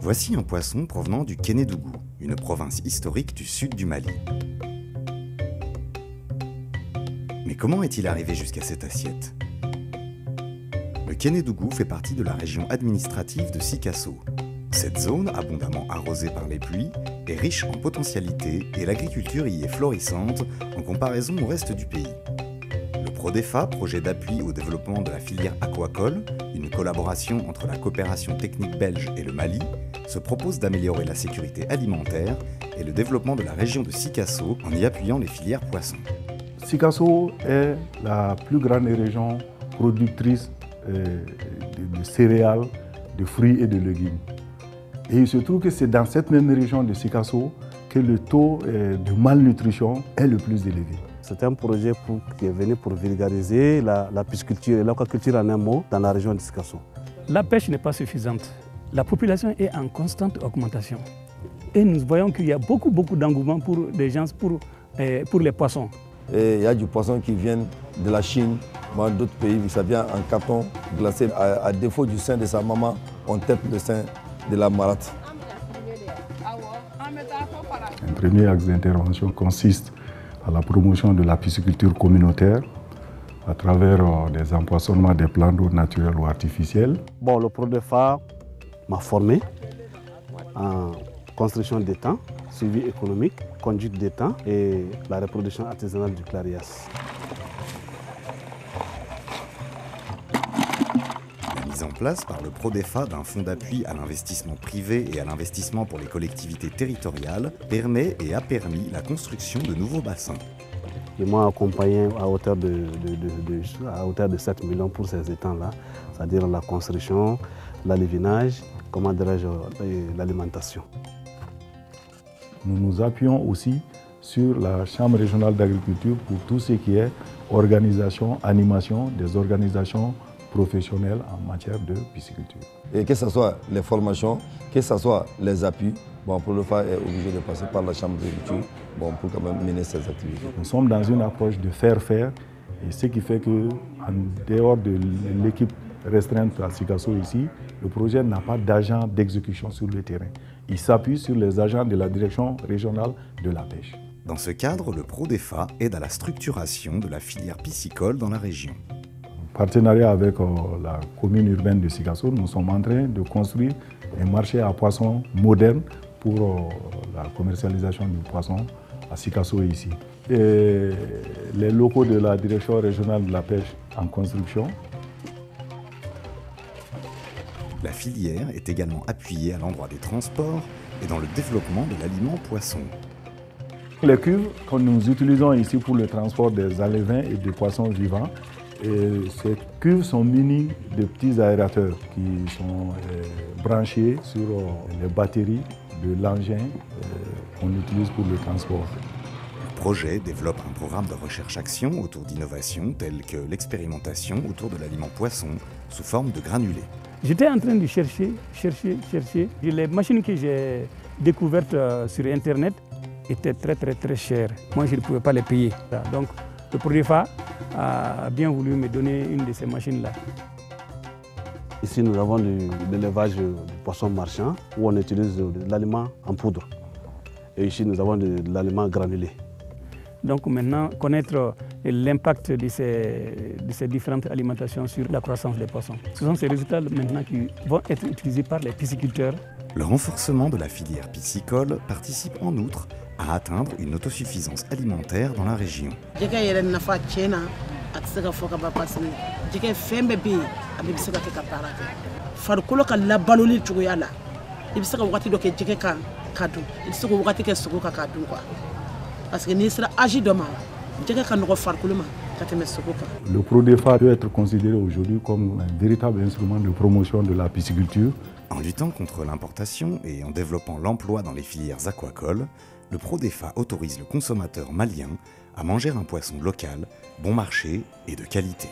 Voici un poisson provenant du Kénédougou, une province historique du sud du Mali. Mais comment est-il arrivé jusqu'à cette assiette? Le Kénédougou fait partie de la région administrative de Sikasso. Cette zone, abondamment arrosée par les pluies, est riche en potentialités et l'agriculture y est florissante en comparaison au reste du pays. Le PRODEFA, projet d'appui au développement de la filière aquacole, une collaboration entre la coopération technique belge et le Mali, se propose d'améliorer la sécurité alimentaire et le développement de la région de Sikasso en y appuyant les filières poissons. Sikasso est la plus grande région productrice de céréales, de fruits et de légumes. Et il se trouve que c'est dans cette même région de Sikasso que le taux de malnutrition est le plus élevé. C'est un projet qui est venu pour vulgariser la pisciculture et l'aquaculture en un mot dans la région de Sikasso. La pêche n'est pas suffisante. La population est en constante augmentation. Et nous voyons qu'il y a beaucoup d'engouement pour les gens, pour les poissons. Et il y a du poisson qui vient de la Chine, d'autres pays, ça vient en carton glacé. À défaut du sein de sa maman, on tape le sein de la marate. Un premier axe d'intervention consiste à la promotion de la pisciculture communautaire à travers des empoisonnements des plans d'eau naturels ou artificiels. Le PRODEFA m'a formé en construction d'étangs, suivi économique, conduite d'étangs et la reproduction artisanale du clarias. La mise en place par le PRODEFA d'un fonds d'appui à l'investissement privé et à l'investissement pour les collectivités territoriales permet et a permis la construction de nouveaux bassins. Ils m'ont accompagné à hauteur de 7 millions pour ces étangs-là, c'est-à-dire la construction, l'alivinage, l'alimentation. Nous nous appuyons aussi sur la Chambre régionale d'agriculture pour tout ce qui est organisation, animation des organisations professionnelles en matière de pisciculture. Et que ce soit les formations, que ce soit les appuis, PRODEFA est obligé de passer par la Chambre d'agriculture pour quand même mener ses activités. Nous sommes dans une approche de faire, et ce qui fait qu'en dehors de l'équipe restreinte à Sikasso ici, le projet n'a pas d'agent d'exécution sur le terrain. Il s'appuie sur les agents de la direction régionale de la pêche. Dans ce cadre, le PRODEFA aide à la structuration de la filière piscicole dans la région. En partenariat avec la commune urbaine de Sikasso, nous sommes en train de construire un marché à poissons moderne pour la commercialisation du poisson à Sikasso ici. Et les locaux de la direction régionale de la pêche en construction. La filière est également appuyée à l'endroit des transports et dans le développement de l'aliment poisson. Les cuves que nous utilisons ici pour le transport des alevins et des poissons vivants, ces cuves sont munies de petits aérateurs qui sont branchés sur les batteries de l'engin qu'on utilise pour le transport. Le projet développe un programme de recherche-action autour d'innovations telles que l'expérimentation autour de l'aliment poisson sous forme de granulés. J'étais en train de chercher. Les machines que j'ai découvertes sur Internet étaient très chères. Moi, je ne pouvais pas les payer. Donc, le PRODEFA a bien voulu me donner une de ces machines-là. Ici, nous avons de l'élevage de poissons marchands où on utilise de l'aliment en poudre. Et ici, nous avons de l'aliment granulé. Donc maintenant, connaître l'impact de ces différentes alimentations sur la croissance des poissons. Ce sont ces résultats maintenant qui vont être utilisés par les pisciculteurs. Le renforcement de la filière piscicole participe en outre à atteindre une autosuffisance alimentaire dans la région. Le PRODEFA peut être considéré aujourd'hui comme un véritable instrument de promotion de la pisciculture. En luttant contre l'importation et en développant l'emploi dans les filières aquacoles, le PRODEFA autorise le consommateur malien à manger un poisson local, bon marché et de qualité.